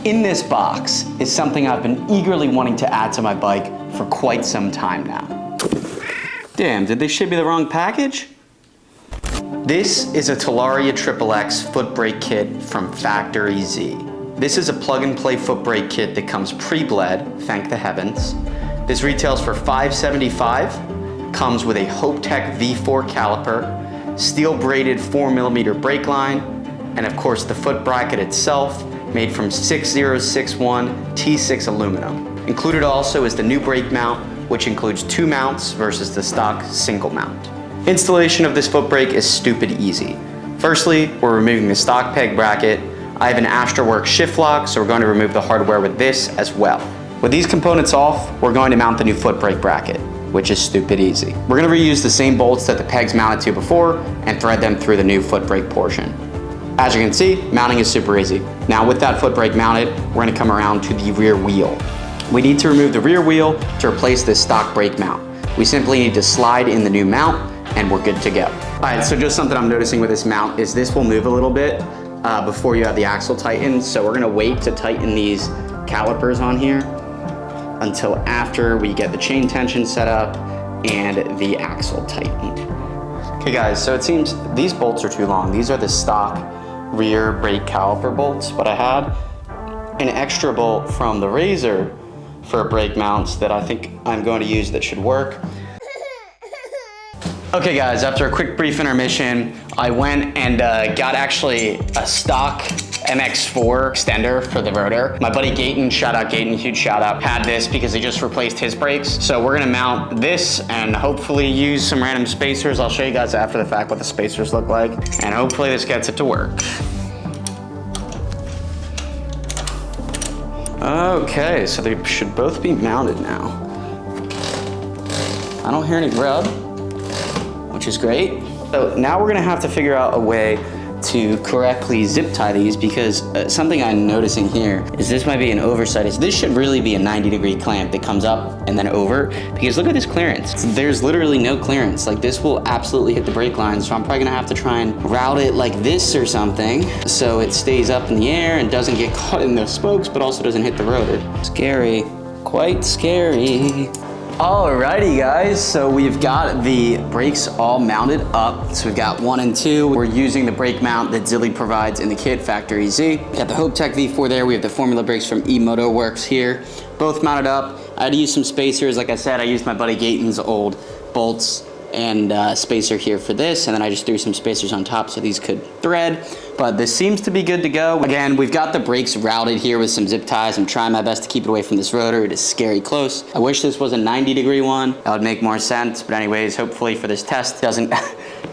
in this box is something I've been eagerly wanting to add to my bike for quite some time now. Damn, did they ship me the wrong package? This is a Talaria XXX foot brake kit from FactoryZ. This is a plug-and-play foot brake kit that comes pre-bled, thank the heavens. This retails for $575, comes with a Hopetech V4 caliper, steel braided 4mm brake line, and of course the foot bracket itself, made from 6061 T6 aluminum. Included also is the new brake mount, which includes 2 mounts versus the stock single mount. Installation of this foot brake is stupid easy. Firstly, we're removing the stock peg bracket. I have an Astroworks shift lock, so we're going to remove the hardware with this as well. With these components off, we're going to mount the new foot brake bracket, which is stupid easy. We're going to reuse the same bolts that the pegs mounted to before and thread them through the new foot brake portion. As you can see, mounting is super easy. Now with that foot brake mounted, we're going to come around to the rear wheel. We need to remove the rear wheel to replace this stock brake mount. We simply need to slide in the new mount and we're good to go. All right, so just something I'm noticing with this mount is this will move a little bit before you have the axle tightened. So we're gonna wait to tighten these calipers on here until after we get the chain tension set up and the axle tightened. Okay guys, so it seems these bolts are too long. These are the stock rear brake caliper bolts, but I had an extra bolt from the Razor for brake mounts that I think I'm going to use that should work. Okay guys, after a quick brief intermission, I went and got actually a stock MX4 extender for the rotor. My buddy Gayton, shout out Gayton, huge shout out, had this because he just replaced his brakes. So we're gonna mount this and hopefully use some random spacers. I'll show you guys after the fact what the spacers look like, and hopefully this gets it to work. Okay, so they should both be mounted now. I don't hear any rub, which is great. So now we're gonna have to figure out a way to correctly zip tie these, because something I'm noticing here is this might be an oversight. This should really be a 90-degree clamp that comes up and then over, because look at this clearance. There's literally no clearance. Like, this will absolutely hit the brake line, so I'm probably gonna have to try and route it like this or something so it stays up in the air and doesn't get caught in the spokes, but also doesn't hit the rotor. Scary, quite scary. Alrighty guys, so we've got the brakes all mounted up. So we've got 1 and 2. We're using the brake mount that Zilly provides in the kit, FactoryZ. Got the Hopetech V4 there. We have the Formula brakes from eMotoWorks here. Both mounted up. I had to use some spacers. Like I said, I used my buddy Gayton's old bolts and spacer here for this, and then I just threw some spacers on top so these could thread. But this seems to be good to go. Again, we've got the brakes routed here with some zip ties. I'm trying my best to keep it away from this rotor. It is scary close. I wish this was a 90-degree one. That would make more sense. But anyways, hopefully for this test, it doesn't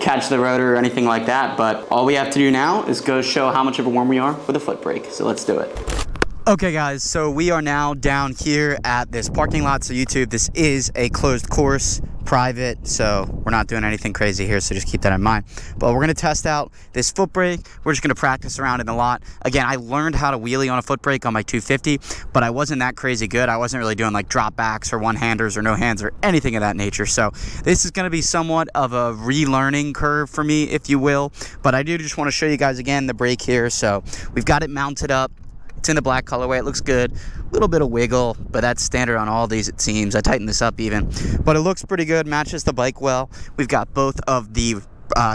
catch the rotor or anything like that. But all we have to do now is go show how much of a worm we are with a foot brake. So let's do it. Okay guys, so we are now down here at this parking lot. So YouTube, this is a closed course, private, so we're not doing anything crazy here, so just keep that in mind. But we're gonna test out this foot brake. We're just gonna practice around in the lot. Again, I learned how to wheelie on a foot brake on my 250, but I wasn't that crazy good. I wasn't really doing like drop backs or one-handers or no hands or anything of that nature. So this is gonna be somewhat of a relearning curve for me, if you will. But I do just wanna show you guys again the brake here. So we've got it mounted up. It's in the black colorway. It looks good. A little bit of wiggle, but that's standard on all these, it seems. I tightened this up even, but it looks pretty good. Matches the bike well. We've got both of the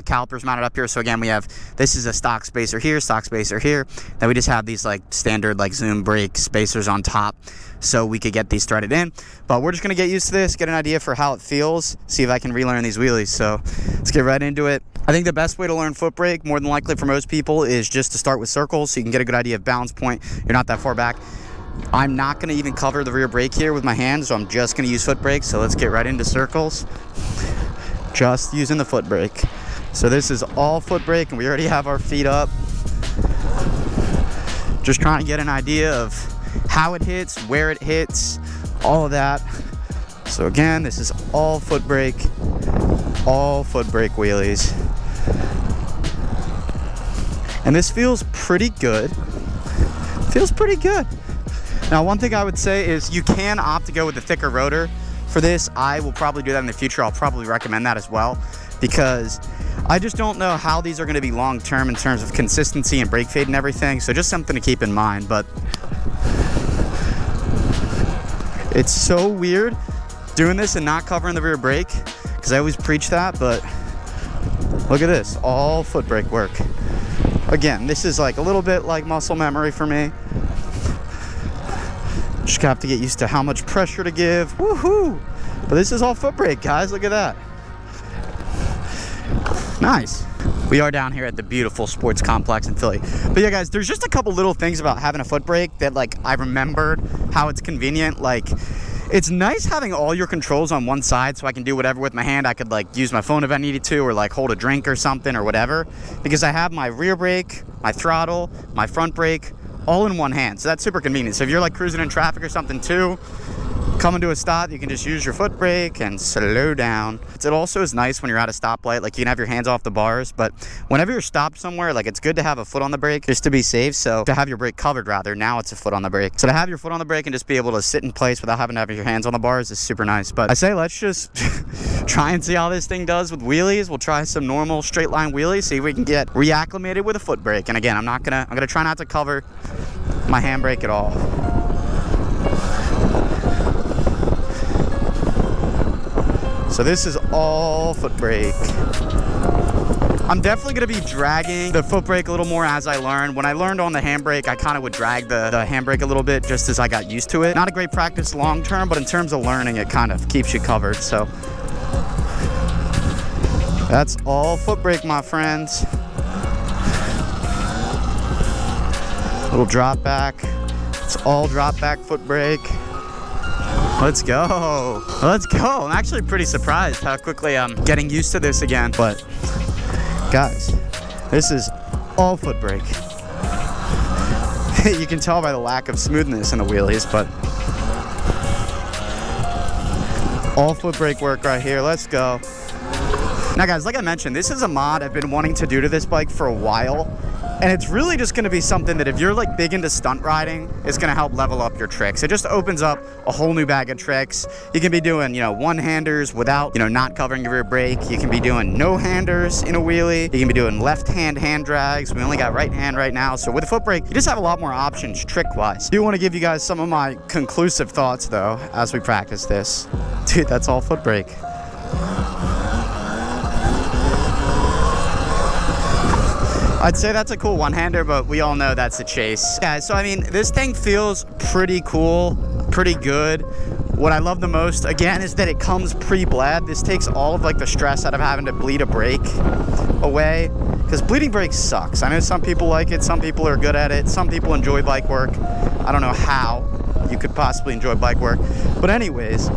calipers mounted up here. So again, we have, this is a stock spacer here, stock spacer here. Then we just have these like standard like zoom brake spacers on top, so we could get these threaded in. But we're just gonna get used to this, get an idea for how it feels, see if I can relearn these wheelies. So let's get right into it. I think the best way to learn foot brake, more than likely for most people, is just to start with circles so you can get a good idea of balance point. You're not that far back. I'm not gonna even cover the rear brake here with my hands, so I'm just gonna use foot brakes. So let's get right into circles. Just using the foot brake. So this is all foot brake, and we already have our feet up. Just trying to get an idea of how it hits, where it hits, all of that. So again, this is all foot brake wheelies. And this feels pretty good. Feels pretty good. Now, one thing I would say is you can opt to go with the thicker rotor. For this, I will probably do that in the future. I'll probably recommend that as well, because I just don't know how these are going to be long term in terms of consistency and brake fade and everything. So just something to keep in mind. But It's so weird doing this and not covering the rear brake, because I always preach that, but look at this, all foot brake work. Again, this is like a little bit like muscle memory for me. Just have to get used to how much pressure to give. Woohoo! But this is all foot brake, guys. Look at that. Nice. We are down here at the beautiful sports complex in Philly. But yeah, guys, there's just a couple little things about having a foot brake that, like, I remembered how it's convenient. Like, it's nice having all your controls on one side, so I can do whatever with my hand. I could, like, use my phone if I needed to, or like hold a drink or something or whatever, because I have my rear brake, my throttle, my front brake all in one hand. So that's super convenient. So if you're like cruising in traffic or something too, coming to a stop, you can just use your foot brake and slow down. It also is nice when you're at a stoplight, like you can have your hands off the bars, but whenever you're stopped somewhere, like it's good to have a foot on the brake just to be safe. So to have your brake covered, rather, now it's a foot on the brake. So to have your foot on the brake and just be able to sit in place without having to have your hands on the bars is super nice. But I say let's just try and see how this thing does with wheelies. We'll try some normal straight line wheelies, see if we can get reacclimated with a foot brake. And again, I'm gonna try not to cover my handbrake at all. So this is all foot brake. I'm definitely gonna be dragging the foot brake a little more as I learn. When I learned on the handbrake, I kind of would drag the handbrake a little bit just as I got used to it. Not a great practice long term, but in terms of learning, it kind of keeps you covered. So that's all foot brake, my friends. Little drop back. It's all drop back foot brake. Let's go. Let's go. I'm actually pretty surprised how quickly I'm getting used to this again. But guys, this is all foot brake. You can tell by the lack of smoothness in the wheelies, but all foot brake work right here. Let's go. Now guys, like I mentioned, this is a mod I've been wanting to do to this bike for a while. And it's really just going to be something that if you're like big into stunt riding, it's going to help level up your tricks. It just opens up a whole new bag of tricks. You can be doing, one-handers without, not covering your rear brake. You can be doing no-handers in a wheelie. You can be doing left-hand hand drags. We only got right hand right now. So with a foot brake, you just have a lot more options trick-wise. I do want to give you guys some of my conclusive thoughts though, as we practice this. Dude, that's all foot brake. I'd say that's a cool one-hander, but we all know that's a chase. Yeah, so I mean, this thing feels pretty cool, pretty good. What I love the most, again, is that it comes pre-bled. This takes all of like the stress out of having to bleed a brake away, because bleeding brakes sucks. I know some people like it, some people are good at it, some people enjoy bike work. I don't know how you could possibly enjoy bike work, but anyways,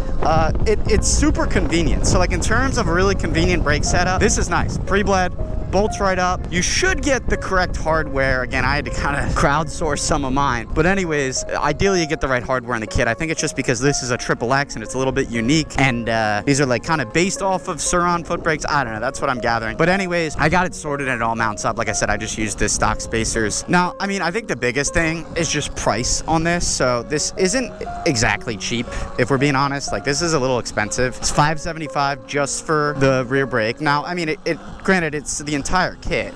it's super convenient. So like in terms of a really convenient brake setup, this is nice. Pre-bled, bolts right up. You should get the correct hardware. Again, I had to kind of crowdsource some of mine, but anyways, ideally you get the right hardware in the kit. I think it's just because this is a XXX and it's a little bit unique, and these are like kind of based off of Sur-Ron foot brakes. I don't know, that's what I'm gathering. But anyways, I got it sorted and it all mounts up. Like I said, I just used this stock spacers. Now, I mean, I think the biggest thing is just price on this. So this isn't exactly cheap, if we're being honest. Like, this is a little expensive. It's $575 just for the rear brake. Now, I mean, granted, it's the entire kit.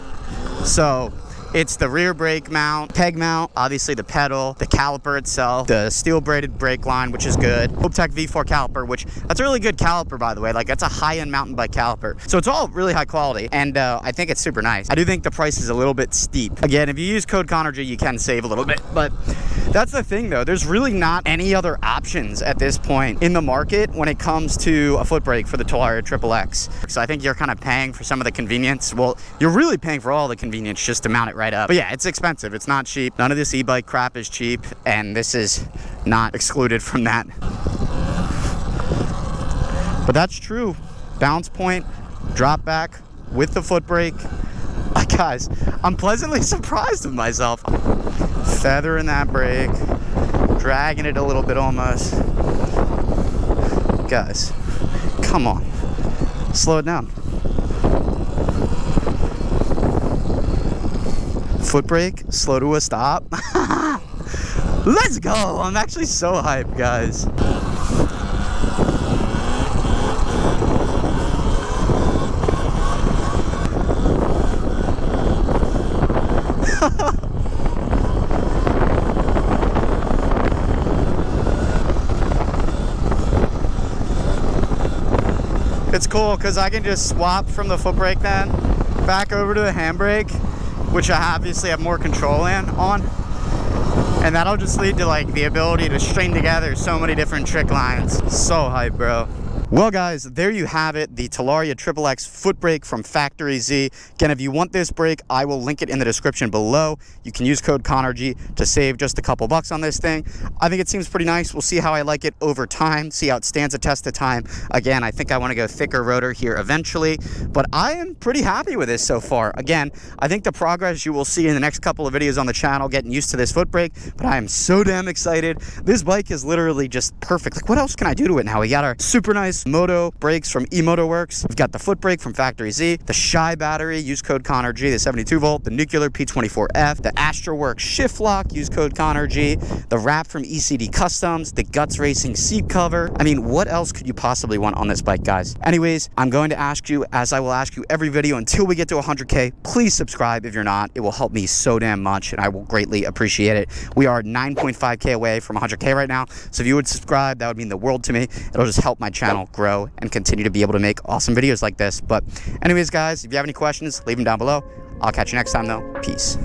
So it's the rear brake mount, peg mount, obviously the pedal, the caliper itself, the steel braided brake line, which is good. Optec V4 caliper, which that's a really good caliper, by the way. Like, that's a high-end mountain bike caliper. So it's all really high quality, and I think it's super nice. I do think the price is a little bit steep. Again, if you use code ConnorG, you can save a little bit, but that's the thing though. There's really not any other options at this point in the market when it comes to a foot brake for the Talaria XXX. So I think you're kind of paying for some of the convenience. Well, you're really paying for all the convenience just to mount it right up. But yeah, it's expensive. It's not cheap. None of this e-bike crap is cheap, and this is not excluded from that. But that's true. Bounce point, drop back with the foot brake. Guys, I'm pleasantly surprised with myself. Feathering that brake, dragging it a little bit almost. Guys, come on, slow it down. Foot brake, slow to a stop. Let's go. I'm actually so hyped, guys. It's cool because I can just swap from the foot brake then back over to the handbrake, which I obviously have more control on. And that'll just lead to like the ability to string together so many different trick lines. So hype, bro. Well guys, there you have it, the Talaria XXX foot brake from FactoryZ. Again, if you want this brake, I will link it in the description below. You can use code ConnorG to save just a couple bucks on this thing. I think it seems pretty nice. We'll see how I like it over time, see how it stands a test of time. Again, I think I want to go thicker rotor here eventually, but I am pretty happy with this so far. Again, I think the progress you will see in the next couple of videos on the channel, getting used to this foot brake, but I am so damn excited. This bike is literally just perfect. Like, what else can I do to it now? We got our super nice moto brakes from eMotoWorks. We've got the foot brake from FactoryZ, the Shy battery, use code ConnorG, the 72 volt, the nuclear P24F, the AstroWorks shift lock, use code ConnorG, the wrap from ECD Customs, the Guts Racing seat cover. I mean, what else could you possibly want on this bike, guys? Anyways, I'm going to ask you, as I will ask you every video until we get to 100K, please subscribe if you're not. It will help me so damn much, and I will greatly appreciate it. We are 9.5K away from 100K right now, so if you would subscribe, that would mean the world to me. It'll just help my channel grow and continue to be able to make awesome videos like this. But anyways, guys, if you have any questions, leave them down below. I'll catch you next time though. Peace.